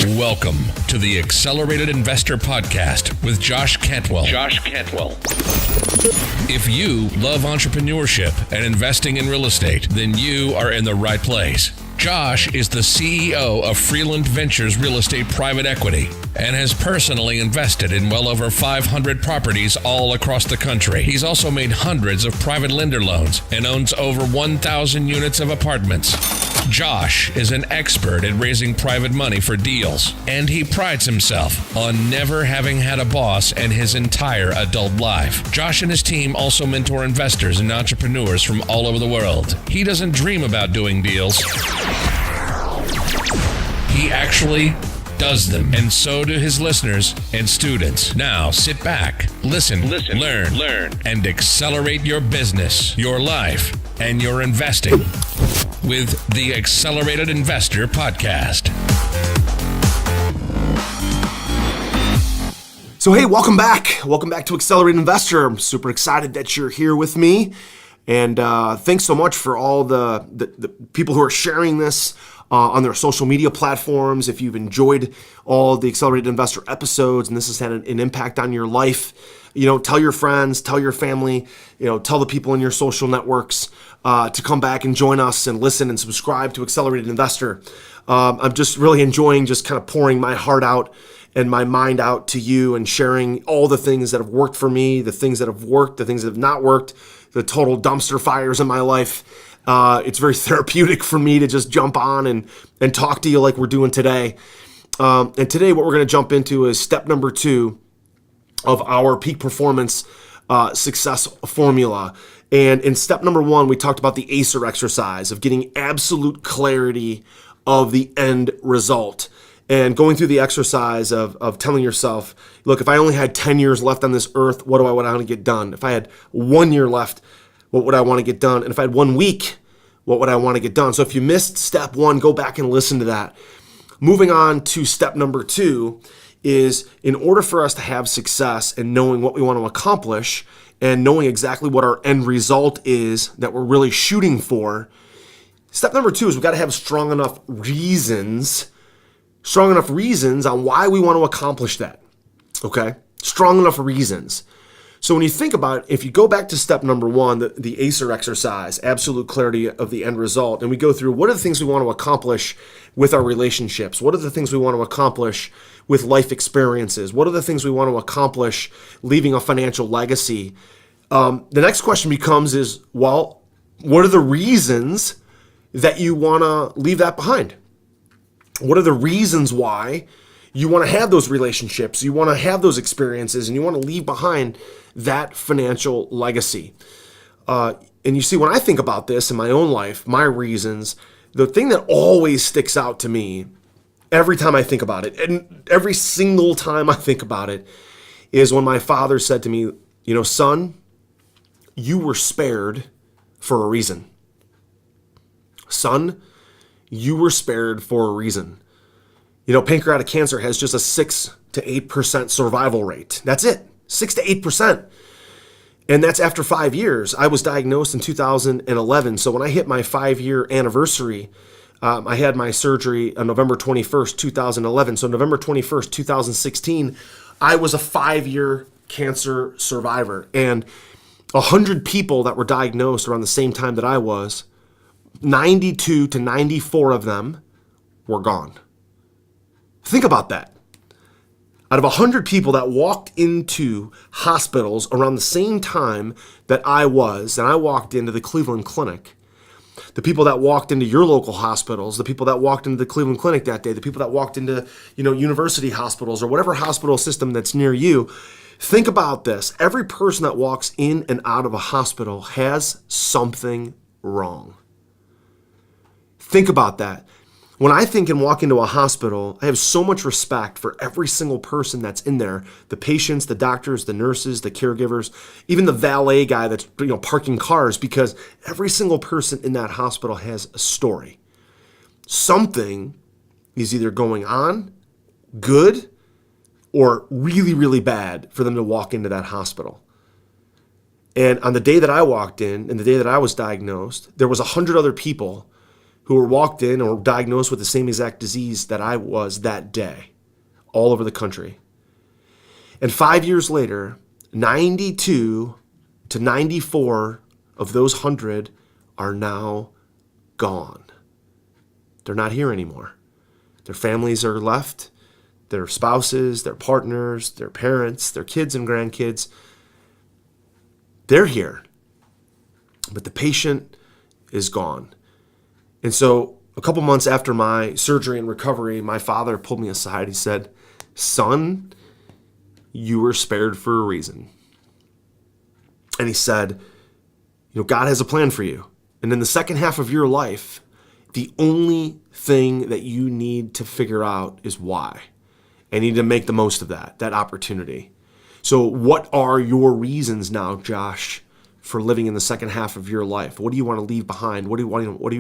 Welcome to the Accelerated Investor Podcast with Josh Cantwell. If you love entrepreneurship and investing in real estate, then you are in the right place. Josh is the CEO of Freeland Ventures Real Estate Private Equity and has personally invested in well over 500 properties all across the country. He's also made hundreds of private lender loans and owns over 1,000 units of apartments. Josh is an expert at raising private money for deals, and he prides himself on never having had a boss in his entire adult life. Josh and his team also mentor investors and entrepreneurs from all over the world. He doesn't dream about doing deals. He actually does them, and so do his listeners and students. Now sit back, listen, learn, and accelerate your business, your life, and your investing with the Accelerated Investor Podcast. So hey, welcome back. Welcome back to Accelerated Investor. I'm super excited that you're here with me. And thanks so much for all the people who are sharing this on their social media platforms. If you've enjoyed all the Accelerated Investor episodes and this has had an impact on your life, tell your friends, tell your family, tell the people in your social networks to come back and join us and listen and subscribe to Accelerated Investor. I'm just really enjoying just kind of pouring my heart out and my mind out to you and sharing all the things that have worked for me, the things that have worked, the things that have not worked, the total dumpster fires in my life. It's very therapeutic for me to just jump on and talk to you like we're doing today. And today what we're going to jump into is step number 2 of our peak performance success formula. And in step number 1, we talked about the ACER exercise of getting absolute clarity of the end result. And going through the exercise of telling yourself, look, if I only had 10 years left on this earth, what do I want to get done? If I had 1 year left, what would I want to get done? And if I had 1 week, what would I want to get done? So if you missed step 1, go back and listen to that. Moving on to step number 2 is, in order for us to have success and knowing what we want to accomplish and knowing exactly what our end result is that we're really shooting for, step number 2 is we've got to have strong enough reasons on why we want to accomplish that, okay? Strong enough reasons. So when you think about it, if you go back to step number 1, the ACER exercise, absolute clarity of the end result, and we go through what are the things we want to accomplish with our relationships? What are the things we want to accomplish with life experiences? What are the things we want to accomplish leaving a financial legacy? The next question becomes what are the reasons that you want to leave that behind? What are the reasons why you want to have those relationships, you want to have those experiences, and you want to leave behind that financial legacy? And you see, when I think about this in my own life, my reasons, the thing that always sticks out to me every time I think about it, and every single time I think about it, is when my father said to me, son, you were spared for a reason. Son, you were spared for a reason. Pancreatic cancer has just a 6 to 8% survival rate. That's it, 6 to 8%. And that's after 5 years. I was diagnosed in 2011. So when I hit my 5-year anniversary, I had my surgery on November 21st, 2011. So November 21st, 2016, I was a 5-year cancer survivor. And 100 people that were diagnosed around the same time that I was, 92 to 94 of them were gone. Think about that. Out of 100 people that walked into hospitals around the same time that I was, and I walked into the Cleveland Clinic, the people that walked into your local hospitals, the people that walked into the Cleveland Clinic that day, the people that walked into, university hospitals or whatever hospital system that's near you, think about this. Every person that walks in and out of a hospital has something wrong. Think about that. When I think and walk into a hospital, I have so much respect for every single person that's in there, the patients, the doctors, the nurses, the caregivers, even the valet guy that's parking cars, because every single person in that hospital has a story. Something is either going on good or really, really bad for them to walk into that hospital. And on the day that I walked in and the day that I was diagnosed, there was 100 other people who were walked in or diagnosed with the same exact disease that I was that day, all over the country. And 5 years later, 92 to 94 of those 100 are now gone. They're not here anymore. Their families are left, their spouses, their partners, their parents, their kids and grandkids. They're here, but the patient is gone. And so a couple months after my surgery and recovery, my father pulled me aside. He said, "Son, you were spared for a reason." And he said, God has a plan for you. And in the second half of your life, the only thing that you need to figure out is why. And you need to make the most of that opportunity. So what are your reasons now, Josh, for living in the second half of your life? What do you want to leave behind? What do you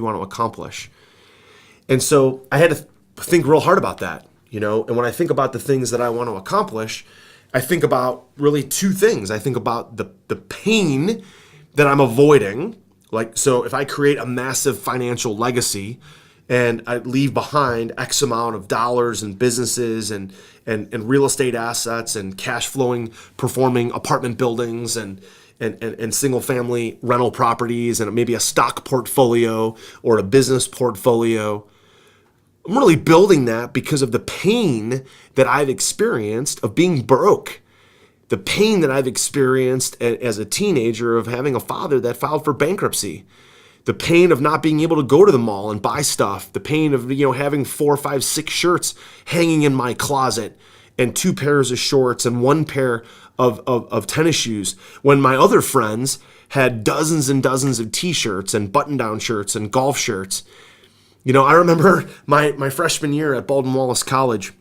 want to accomplish? And so I had to think real hard about that, and when I think about the things that I want to accomplish, I think about really two things. I think about the pain that I'm avoiding. So if I create a massive financial legacy and I leave behind X amount of dollars and businesses and real estate assets and cash flowing, performing apartment buildings and single family rental properties and maybe a stock portfolio or a business portfolio, I'm really building that because of the pain that I've experienced of being broke. The pain that I've experienced as a teenager of having a father that filed for bankruptcy. The pain of not being able to go to the mall and buy stuff. The pain of having 4, 5, 6 shirts hanging in my closet and 2 pairs of shorts and 1 pair of tennis shoes when my other friends had dozens and dozens of t-shirts and button-down shirts and golf shirts. I remember my freshman year at Baldwin Wallace College.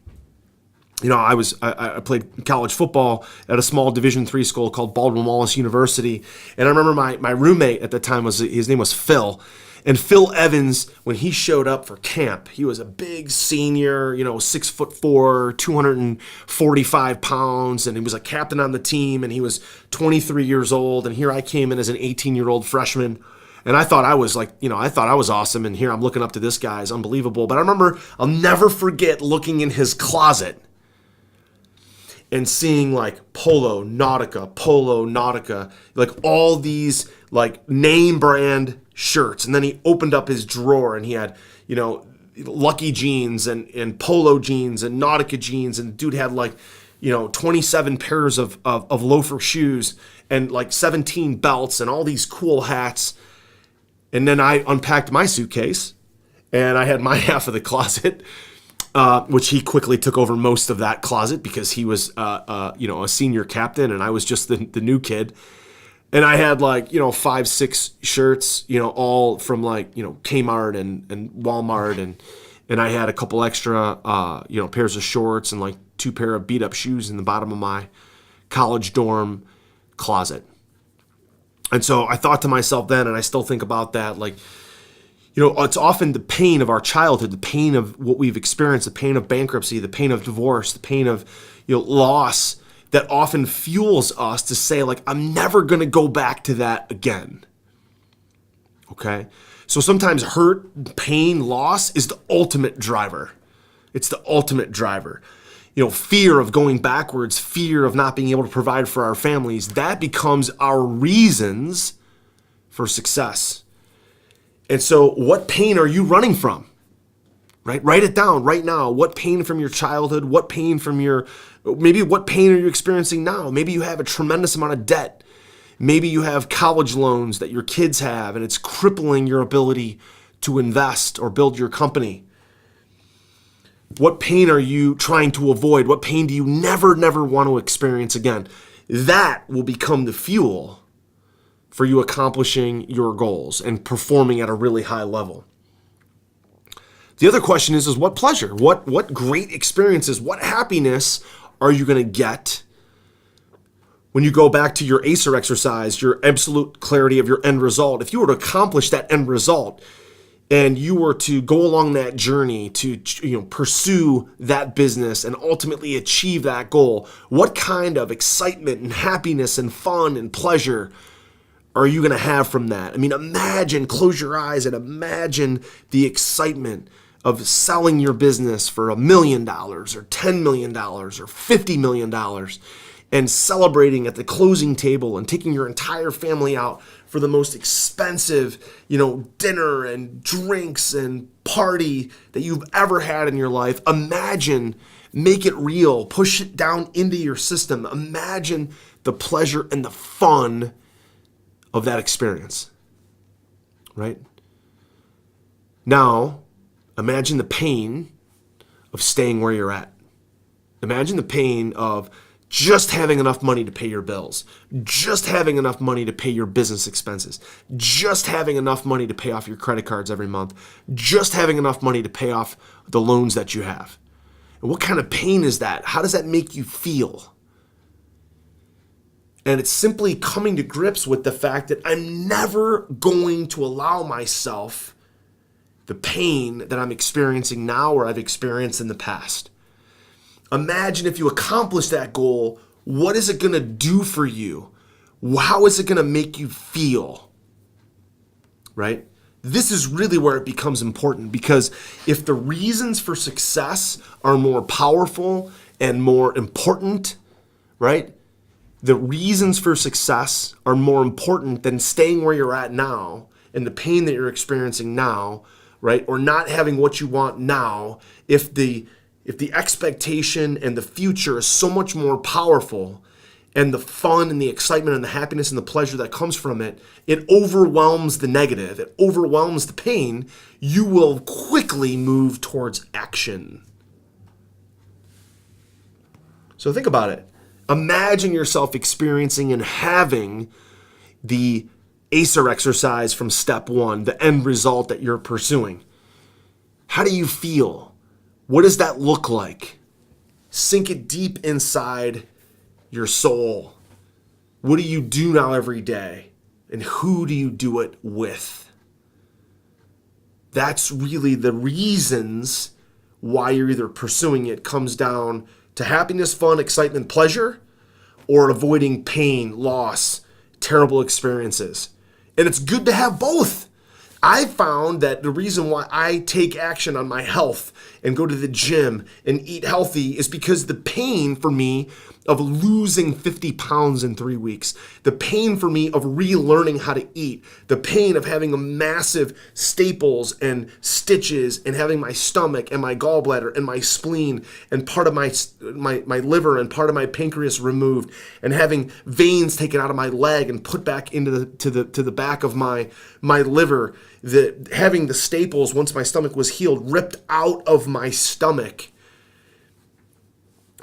I played college football at a small Division III school called Baldwin Wallace University. And I remember my roommate at the time, his name was Phil. And Phil Evans, when he showed up for camp, he was a big senior, 6'4", 245 pounds. And he was a captain on the team. And he was 23 years old. And here I came in as an 18-year-old freshman. And I thought I was I thought I was awesome. And here I'm looking up to this guy. It's unbelievable. But I remember, I'll never forget looking in his closet and seeing Polo, Nautica, all these name brand shirts. And then he opened up his drawer and he had, Lucky jeans and Polo jeans and Nautica jeans. And the dude had 27 pairs of loafer shoes and 17 belts and all these cool hats. And then I unpacked my suitcase and I had my half of the closet, which he quickly took over most of that closet because he was, a senior captain and I was just the new kid. And I had 5, 6 shirts, all from Kmart and Walmart. And I had a couple extra, pairs of shorts and 2 pair of beat up shoes in the bottom of my college dorm closet. And so I thought to myself then, and I still think about that, it's often the pain of our childhood, the pain of what we've experienced, the pain of bankruptcy, the pain of divorce, the pain of loss that often fuels us to say, I'm never going to go back to that again. Okay? So sometimes hurt, pain, loss is the ultimate driver. It's the ultimate driver. Fear of going backwards, fear of not being able to provide for our families, that becomes our reasons for success. And so what pain are you running from? Right? Write it down right now. What pain from your childhood? What pain what pain are you experiencing now? Maybe you have a tremendous amount of debt. Maybe you have college loans that your kids have and it's crippling your ability to invest or build your company. What pain are you trying to avoid? What pain do you never want to experience again? That will become the fuel for you accomplishing your goals and performing at a really high level. The other question is what pleasure? What great experiences, what happiness are you going to get when you go back to your ACER exercise, your absolute clarity of your end result? If you were to accomplish that end result and you were to go along that journey to pursue that business and ultimately achieve that goal, what kind of excitement and happiness and fun and pleasure are you going to have from that? I mean, imagine, close your eyes and imagine the excitement of selling your business for $1 million or $10 million or $50 million and celebrating at the closing table and taking your entire family out for the most expensive, dinner and drinks and party that you've ever had in your life. Imagine, make it real, push it down into your system. Imagine the pleasure and the fun of that experience, right? Now, imagine the pain of staying where you're at. Imagine the pain of just having enough money to pay your bills, just having enough money to pay your business expenses, just having enough money to pay off your credit cards every month, just having enough money to pay off the loans that you have. And what kind of pain is that? How does that make you feel? And it's simply coming to grips with the fact that I'm never going to allow myself the pain that I'm experiencing now or I've experienced in the past. Imagine if you accomplish that goal, what is it going to do for you? How is it going to make you feel? Right? This is really where it becomes important, because if the reasons for success are more powerful and more important, right? The reasons for success are more important than staying where you're at now and the pain that you're experiencing now, right? Or not having what you want now. If the expectation and the future is so much more powerful, and the fun and the excitement and the happiness and the pleasure that comes from it, it overwhelms the negative, it overwhelms the pain, you will quickly move towards action. So think about it. Imagine yourself experiencing and having the ACER exercise from step one, the end result that you're pursuing. How do you feel? What does that look like? Sink it deep inside your soul. What do you do now every day? And who do you do it with? That's really the reasons why you're either pursuing it comes down to happiness, fun, excitement, pleasure, or avoiding pain, loss, terrible experiences. And it's good to have both. I found that the reason why I take action on my health and go to the gym and eat healthy is because the pain for me of losing 50 pounds in 3 weeks, the pain for me of relearning how to eat, the pain of having a massive staples and stitches and having my stomach and my gallbladder and my spleen and part of my liver and part of my pancreas removed and having veins taken out of my leg and put back into the back of my liver, having the staples once my stomach was healed ripped out of my stomach,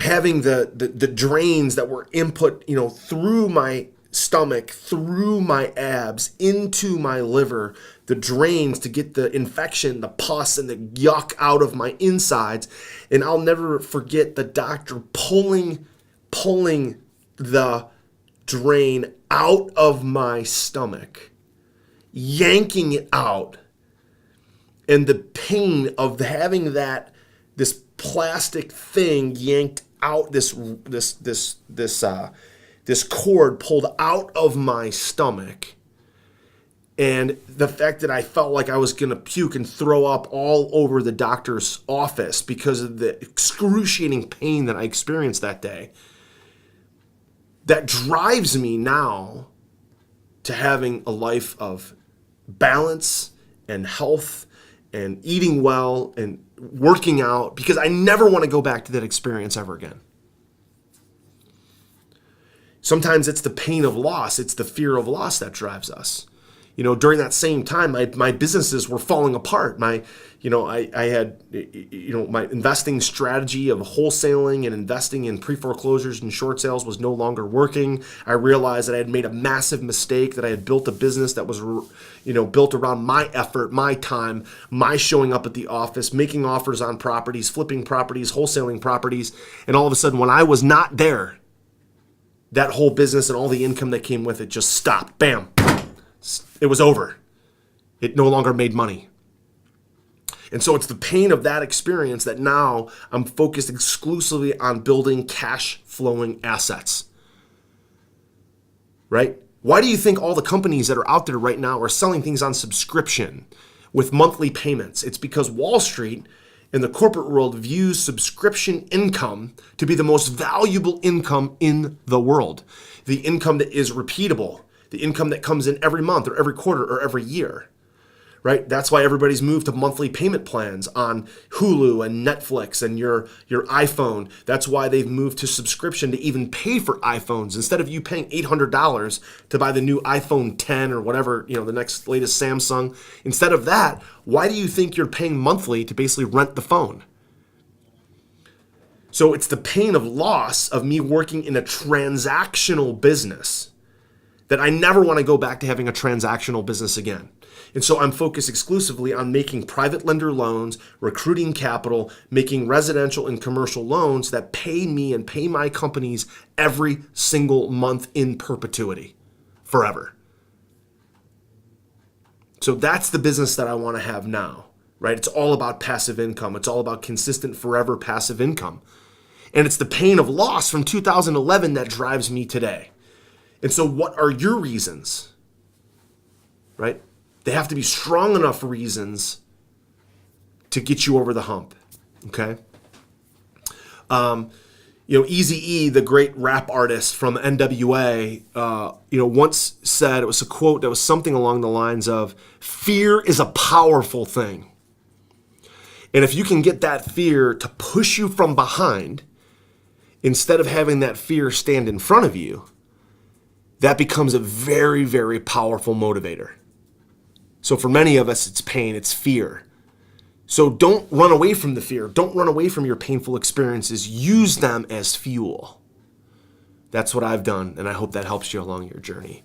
having the drains that were input, through my stomach, through my abs, into my liver, the drains to get the infection, the pus, and the yuck out of my insides. And I'll never forget the doctor pulling the drain out of my stomach, yanking it out, and the pain of having this plastic thing yanked out, this cord pulled out of my stomach, and the fact that I felt like I was gonna puke and throw up all over the doctor's office because of the excruciating pain that I experienced that day, that drives me now to having a life of balance and health and eating well and working out, because I never want to go back to that experience ever again. Sometimes it's the pain of loss, it's the fear of loss that drives us. During that same time, my businesses were falling apart. I had my investing strategy of wholesaling and investing in pre-foreclosures and short sales was no longer working. I realized that I had made a massive mistake, that I had built a business that was, built around my effort, my time, my showing up at the office, making offers on properties, flipping properties, wholesaling properties. And all of a sudden, when I was not there, that whole business and all the income that came with it just stopped. Bam. It was over. It no longer made money. And so it's the pain of that experience that now I'm focused exclusively on building cash flowing assets. Right? Why do you think all the companies that are out there right now are selling things on subscription with monthly payments? It's because Wall Street and the corporate world views subscription income to be the most valuable income in the world. The income that is repeatable, the income that comes in every month or every quarter or every year, right? That's why everybody's moved to monthly payment plans on Hulu and Netflix and your iPhone. That's why they've moved to subscription to even pay for iPhones. Instead of you paying $800 to buy the new iPhone 10 or whatever, the next latest Samsung, instead of that, why do you think you're paying monthly to basically rent the phone? So it's the pain of loss of me working in a transactional business that I never want to go back to having a transactional business again. And so I'm focused exclusively on making private lender loans, recruiting capital, making residential and commercial loans that pay me and pay my companies every single month in perpetuity, forever. So that's the business that I want to have now, right? It's all about passive income. It's all about consistent, forever passive income. And it's the pain of loss from 2011 that drives me today. And so what are your reasons, right? They have to be strong enough reasons to get you over the hump, okay? Eazy-E, the great rap artist from NWA, once said, it was a quote that was something along the lines of, fear is a powerful thing. And if you can get that fear to push you from behind, instead of having that fear stand in front of you, that becomes a very, very powerful motivator. So for many of us, it's pain, it's fear. So don't run away from the fear. Don't run away from your painful experiences. Use them as fuel. That's what I've done, and I hope that helps you along your journey.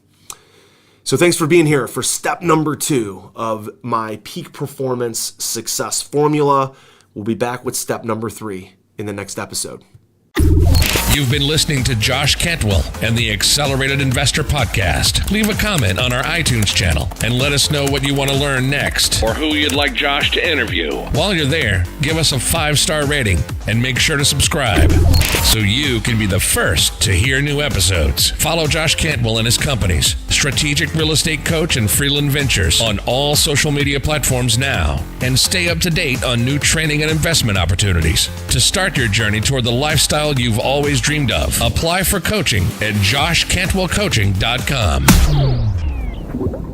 So thanks for being here for step number 2 of my peak performance success formula. We'll be back with step number 3 in the next episode. You've been listening to Josh Cantwell and the Accelerated Investor Podcast. Leave a comment on our iTunes channel and let us know what you want to learn next or who you'd like Josh to interview. While you're there, give us a 5-star rating and make sure to subscribe so you can be the first to hear new episodes. Follow Josh Cantwell and his companies, Strategic Real Estate Coach and Freeland Ventures, on all social media platforms now, and stay up to date on new training and investment opportunities. To start your journey toward the lifestyle you've always dreamed of, apply for coaching at joshcantwellcoaching.com.